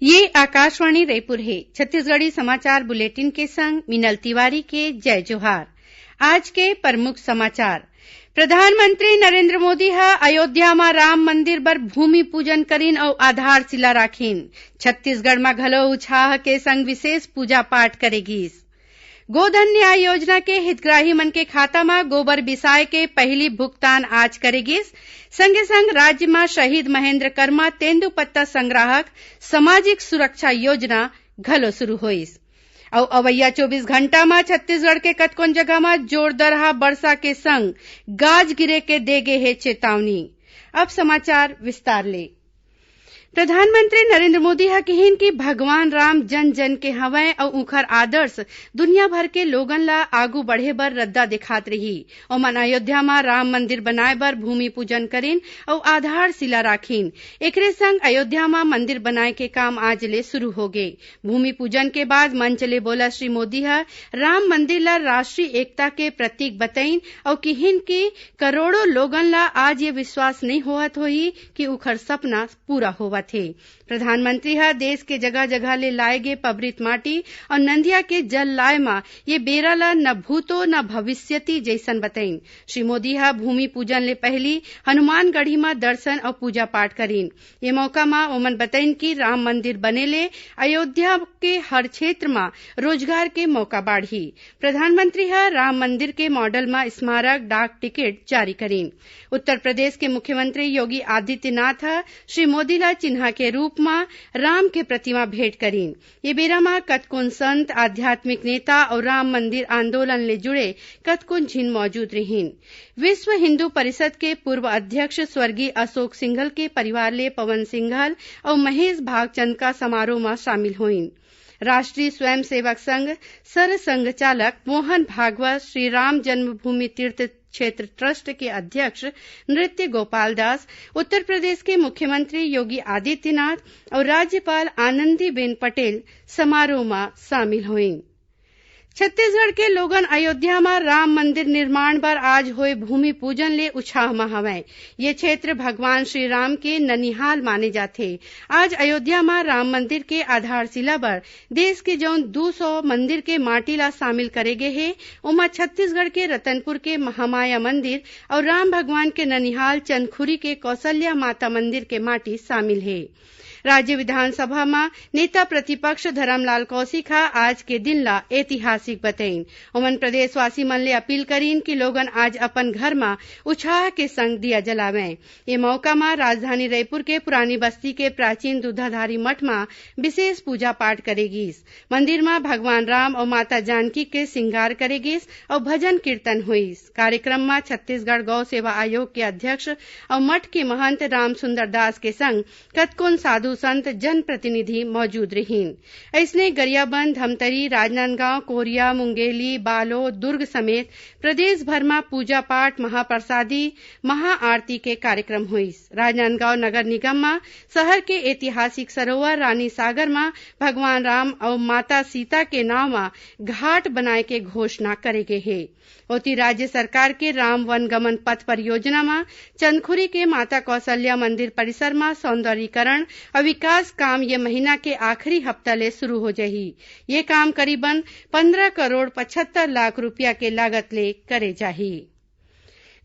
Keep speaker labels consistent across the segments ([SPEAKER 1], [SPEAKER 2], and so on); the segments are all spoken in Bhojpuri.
[SPEAKER 1] ये आकाशवाणी रायपुर है। छत्तीसगढ़ी समाचार बुलेटिन के संग मिनल तिवारी के जय जोहार। आज के प्रमुख समाचार। प्रधानमंत्री नरेंद्र मोदी ह अयोध्या म राम मंदिर बर भूमि पूजन करीन अउ आधारशिला राखीन। छत्तीसगढ़ म घलो उत्साह के संग विशेष पूजा पाठ करे गिस। गोधन न्याय योजना के हितग्राही मन के खाता म गोबर बिसाए के पहिली भुगतान आज करे गिस। संगे संग राज्य म शहीद महेन्द्र कर्मा तेंदूपत्ता संग्राहक सामाजिक सुरक्षा योजना घलो शुरू होइस। अउ अवैया 24 घंटा म छत्तीसगढ़ के कतकोन जगह म जोरदार बरसा के संग गाज गिरे के देगे हे चेतावनी। अब समाचार विस्तार ले। प्रधानमंत्री नरेंद्र मोदी ह कहिन कि भगवान राम जन जन के हवय अउ ओखर आदर्श दुनिया भर के लोगन ल आघु बढ़े बर रद्दा दिखात रही। ओमन अयोध्या म राम मंदिर बनाए बर भूमि पूजन करीन अउ आधारशिला राखीन। एकरे संग अयोध्या म मंदिर बनाए के काम आज ले शुरू होगे। भूमि पूजन के बाद मंच ले बोला श्री मोदी ह राम मंदिर ल राष्ट्रीय एकता के प्रतीक बताइन अउ कहिन कि करोड़ों लोगन ल आज ये विश्वास नहीं होवत होही कि ओखर सपना पूरा होवत थे। प्रधानमंत्री ह देश के जगह जगह ले लाए गे पबरित माटी और नंदिया के जल लाए मा ये बेरा ल न भूतो न भविष्यति जैसन बताइन। श्री मोदी ह भूमि पूजन ले पहली हनुमानगढ़ी म दर्शन और पूजा पाठ करीन। ये मौका म ओमन बताइन कि राम मंदिर बने ले अयोध्या के हर क्षेत्र म रोजगार के मौका बाढ़ी। प्रधानमंत्री ह राम मंदिर के मॉडल म स्मारक डाक टिकट जारी करीन। उत्तर प्रदेश के मुख्यमंत्री योगी आदित्यनाथ ह श्री मोदी ल चिन्हा के रूप म राम के प्रतिमा भेंट करीन। ये बेरा म कतकोन संत आध्यात्मिक नेता और राम मंदिर आंदोलन ले जुड़े कतकोन झिन मौजूद रहीन। विश्व हिंदू परिषद के पूर्व अध्यक्ष स्वर्गीय अशोक सिंघल के परिवार ले पवन सिंघल और महेश भागचंदका समारोह म शामिल होइन। राष्ट्रीय स्वयं सेवक संघ सर संघ चालक मोहन भागवत, श्री राम जन्मभूमि तीर्थ क्षेत्र ट्रस्ट के अध्यक्ष नृत्य गोपाल दास, उत्तर प्रदेश के मुख्यमंत्री योगी आदित्यनाथ और राज्यपाल आनंदीबेन पटेल समारोह में शामिल हुईं। छत्तीसगढ़ के लोगन अयोध्या में राम मंदिर निर्माण बर आज होए भूमि पूजन ले उत्साह में हवय। ये क्षेत्र भगवान श्री राम के ननिहाल माने जाथे। आज अयोध्या में राम मंदिर के आधारशिला बर देश के जौन 200 मंदिर के माटी ला शामिल करे गे हे, ओमा छत्तीसगढ़ के रतनपुर के महामाया मंदिर और राम भगवान के ननिहाल चंदखुरी के कौशल्या माता मंदिर के माटी शामिल हे। राज्य विधानसभा में नेता प्रतिपक्ष धरमलाल कौशिक आज के दिन ला ऐतिहासिक बताइन। ओमन प्रदेशवासी मन ले अपील करीन कि लोगन आज अपन घर में उत्साह के संग दिया जलावें। ये मौका में राजधानी रायपुर के पुरानी बस्ती के प्राचीन दूधाधारी मठ में विशेष पूजा पाठ करेगिस। मंदिर में भगवान राम और माता जानकी के श्रृंगार करेगिस और भजन कीर्तन हुईस। कार्यक्रम में छत्तीसगढ़ गौ सेवा आयोग के अध्यक्ष और मठ के महंत राम सुंदर दास के संग कतकोन साधु संत जनप्रतिनिधि मौजूद रहीन। ऐसने गरियाबंद, धमतरी, राजनांदगांव, कोरिया, मुंगेली, बालोद, दुर्ग समेत प्रदेश भर में पूजा पाठ, महाप्रसादी, महाआरती के कार्यक्रम हुईस। राजनांदगांव नगर निगम में शहर के ऐतिहासिक सरोवर रानी सागर में भगवान राम और माता सीता के नाव में घाट बनाए के घोषणा करे गे हे। ओती राज्य सरकार के राम वन गमन पथ परियोजना में चंदखुरी के माता कौशल्या मंदिर परिसर में सौंदर्यीकरण और विकास काम ये महीना के आखिरी हफ्ता ले शुरू हो जाही। ये काम करीबन 15 करोड़ 75 लाख रुपया के लागत ले करे जाही।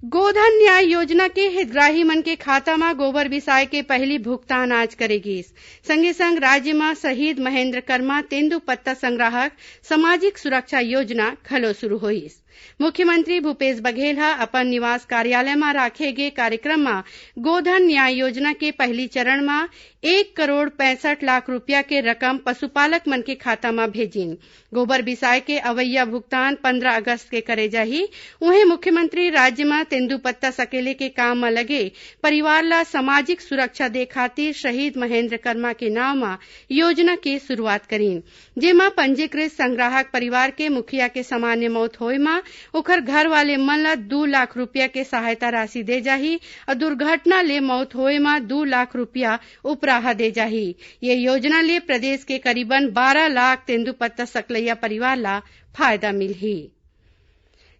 [SPEAKER 1] गोधन न्याय योजना के हितग्राही मन के खाता में गोबर बिसाए के पहली भुगतान आज करेगी। संगे संग राज्य में शहीद महेन्द्र कर्मा तेंदूपत्ता संग्राहक सामाजिक सुरक्षा योजना घलो शुरू होइस। मुख्यमंत्री भूपेश बघेल अपन निवास कार्यालय में राखे गे कार्यक्रम में गोधन न्याय योजना के पहली चरण में 1 करोड़ 65 लाख रुपया के रकम पशुपालक मन के खाता में भेजिन। गोबर बिसाए के अवैया भुगतान 15 अगस्त के करे जाही। उहे मुख्यमंत्री राज्य में तेंदूपत्ता सकेले के काम में लगे परिवार ला सामाजिक सुरक्षा दे खातिर शहीद महेन्द्र कर्मा के नाम में योजना के शुरुआत करीन, जेमा पंजीकृत संग्राहक परिवार के मुखिया के सामान्य मौत होए में ओखर घर वाले मन ला 2 लाख रुपया के सहायता राशि दे जाही और दुर्घटना ले मौत होए में 2 लाख रुपया उपराहा दे जाही। ये योजना ले प्रदेश के करीबन 12 लाख तेंदूपत्ता सकलैया परिवार ला फायदा मिलही।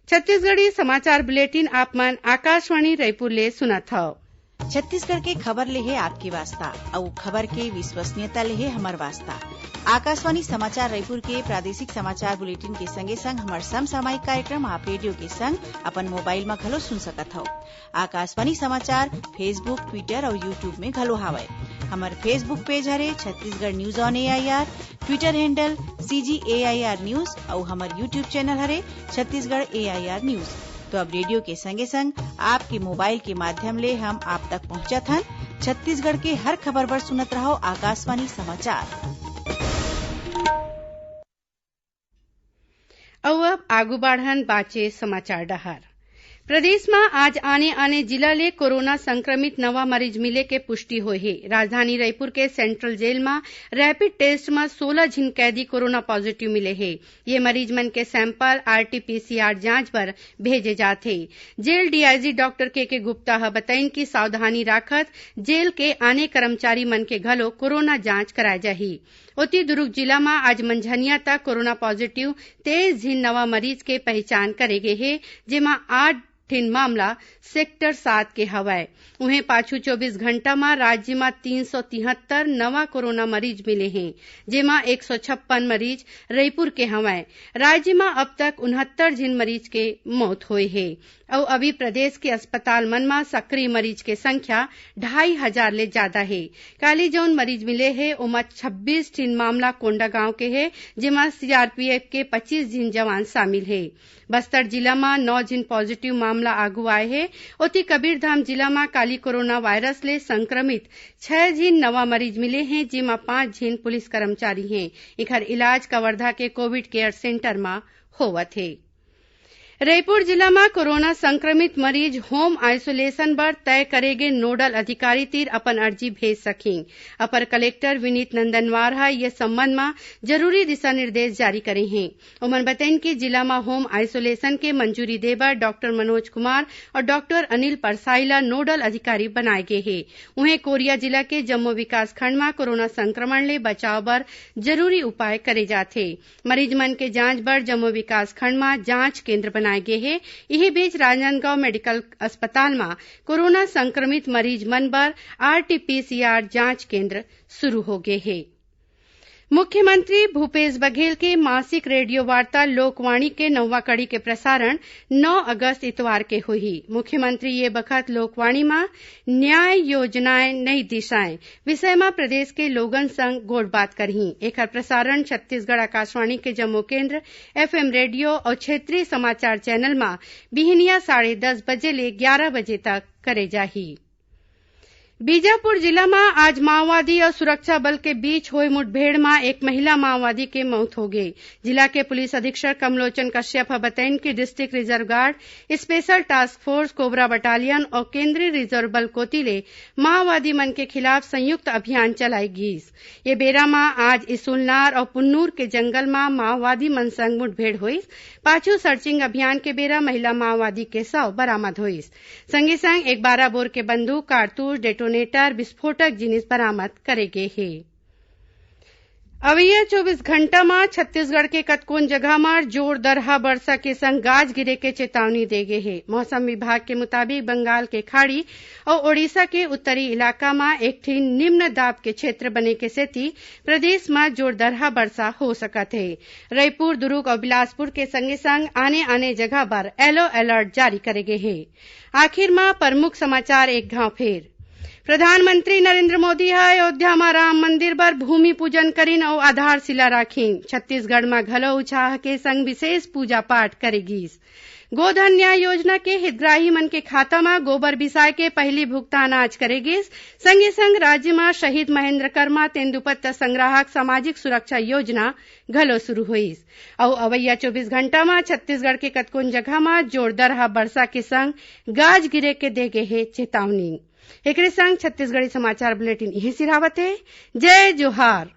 [SPEAKER 1] छत्तीसगढ़ी समाचार बुलेटिन आप मन आकाशवाणी रायपुर ले सुनत हव।
[SPEAKER 2] छत्तीसगढ़ के खबर ले है आपके वास्ता और खबर के विश्वसनीयता ले है हमर वास्ता। आकाशवाणी समाचार रायपुर के प्रादेशिक समाचार बुलेटिन के संगे संग हमर समसामयिक कार्यक्रम आप रेडियो के संग अपन मोबाइल में घलो सुन सकत हव। आकाशवाणी समाचार फेसबुक, ट्विटर और यूट्यूब में घलो हावय। हमर फेसबुक पेज हरे Chhattisgarh news on AIR, Twitter handle CGAIR news और हमर यूट्यूब चैनल हरे छत्तीसगढ़ AIR न्यूज। तो अब रेडियो के संगे संग आपके मोबाइल के माध्यम ले हम आप तक पहुंचत हन। छत्तीसगढ़ के हर खबर पर सुनत रहो आकाशवाणी समाचार।
[SPEAKER 1] अब आगू बाढ़न बाचे समाचार डहर। प्रदेश में आज आने जिला ले कोरोना संक्रमित नवा मरीज मिले के पुष्टि होए हे। राजधानी रायपुर के सेंट्रल जेल में रैपिड टेस्ट में 16 झिन कैदी कोरोना पॉजिटिव मिले हे। ये मरीज मन के सैंपल RT-PCR जांच पर भेजे जाथे। जेल DIG डॉक्टर के गुप्ता ह बताइन कि सावधानी राखत जेल के आने कर्मचारी मन के घलो कोरोना जांच कराए जाही। ओती दुर्ग जिला में आज मंझनिया तक कोरोना पॉजिटिव 23 झिन नवा मरीज के पहचान करे गे हे, जेमा 8 ठिन मामला सेक्टर 7 के हवय। उहें पाछू 24 घंटा में राज्य में 373 नवा कोरोना मरीज मिले हैं, जेमा 156 मरीज रायपुर के हवय। राज्य में अब तक 69 झिन मरीज के मौत होए हे और अभी प्रदेश के अस्पताल मन में सक्रिय मरीज के संख्या 2500 ले ज्यादा है। काली जौन मरीज मिले हे ओमा 26 ठिन मामला कोंडागांव के है, जेमा CRPF के 25 झिन जवान शामिल है। बस्तर जिला में 9 झिन पॉजिटिव मामला आगू आए हैं। ओती कबीरधाम जिला में काली कोरोना वायरस ले संक्रमित 6 झिन नवा मरीज मिले हैं, जेमा 5 झिन पुलिस कर्मचारी हैं। एकर इलाज कवर्धा के कोविड केयर सेंटर में होवत है। रायपुर जिला में कोरोना संक्रमित मरीज होम आइसोलेशन बर तय करेगे नोडल अधिकारी तीर अपन अर्जी भेज सकें। अपर कलेक्टर विनीत नंदनवार है ये संबंध में जरूरी दिशा निर्देश जारी करे हैं। उमन बताइन कि जिला में होम आइसोलेशन के मंजूरी देबर डॉक्टर मनोज कुमार और डॉक्टर अनिल परसाई ला नोडल अधिकारी बनाए गए हैं। उन्हें कोरिया जिला के जम्मू विकास खंड में कोरोना संक्रमण ले बचाव बर जरूरी उपाय करे जाथे। मरीज मन के जांच बर जम्मू विकास खंड में जांच केंद्र बनाए गए हैं। यही बीच राजनांदगांव मेडिकल अस्पताल में कोरोना संक्रमित मरीज मन बर RT-PCR जांच केंद्र शुरू हो गए हैं। मुख्यमंत्री भूपेश बघेल के मासिक रेडियो वार्ता लोकवाणी के 9वां कड़ी के प्रसारण 9 अगस्त इतवार के हुई। मुख्यमंत्री ये बखत लोकवाणी में न्याय योजनाएं नई दिशाएं विषय में प्रदेश के लोगन संग गोड़ बात करही। एकर प्रसारण छत्तीसगढ़ आकाशवाणी के जम्मू केंद्र FM रेडियो और क्षेत्रीय समाचार चैनल में बिहनिया 10:30 बजे ले 11 बजे तक करे जाही। बीजापुर जिला में आज माओवादी और सुरक्षा बल के बीच हुई मुठभेड़ में एक महिला माओवादी के मौत हो गई। जिला के पुलिस अधीक्षक कमलोचन कश्यप बताइन कि district reserve guard, special task force, cobra battalion और केंद्रीय रिजर्व बल कोतिले माओवादी मन के खिलाफ संयुक्त अभियान चलाई गईस। ये बेरा में आज इसुलनार और पुन्नूर के जंगल में माओवादी मन संग मुठभेड़ हुई। पाछू सर्चिंग अभियान के बेरा महिला माओवादी के शव बरामद हुई। संगे संग एक 12 बोर के बंदूक, कारतूस, डेटोनेटर, विस्फोटक जिनिस बरामद करे गए हैं। अवैया 24 घंटा में छत्तीसगढ़ के कतकोन जगह में जोरदार वर्षा के संग गाज गिरे के चेतावनी दे गए है। मौसम विभाग के मुताबिक बंगाल के खाड़ी और ओडिशा के उत्तरी इलाका में एक ठिन निम्न दाब के क्षेत्र बने के सेती प्रदेश में जोरदार वर्षा हो सकत है। रायपुर, दुर्ग और बिलासपुर के संगे संग आने जगह पर येलो अलर्ट जारी करे गए है। आखिर में प्रमुख समाचार एक घाव फेर। प्रधानमंत्री नरेंद्र मोदी ह अयोध्या में राम मंदिर बर भूमि पूजन करीन और आधारशिला राखीन। छत्तीसगढ़ में घलो उत्साह के संग विशेष पूजा पाठ करेगीस। गोधन न्याय योजना के हितग्राही मन के खाता में गोबर बिसाय के पहली भुगतान आज करेगीस। संगे संग राज्य में शहीद महेंद्र कर्मा तेंदुपत्ता संग्राहक सामाजिक सुरक्षा योजना घलो शुरू हुईस। और अवैया 24 घंटा में छत्तीसगढ़ के कतकोन जगह में जोरदार वर्षा के संग गाज गिरे के दे गए है चेतावनी। एकरे संग छत्तीसगढ़ी समाचार बुलेटिन यही सिरावत है। जय जोहार।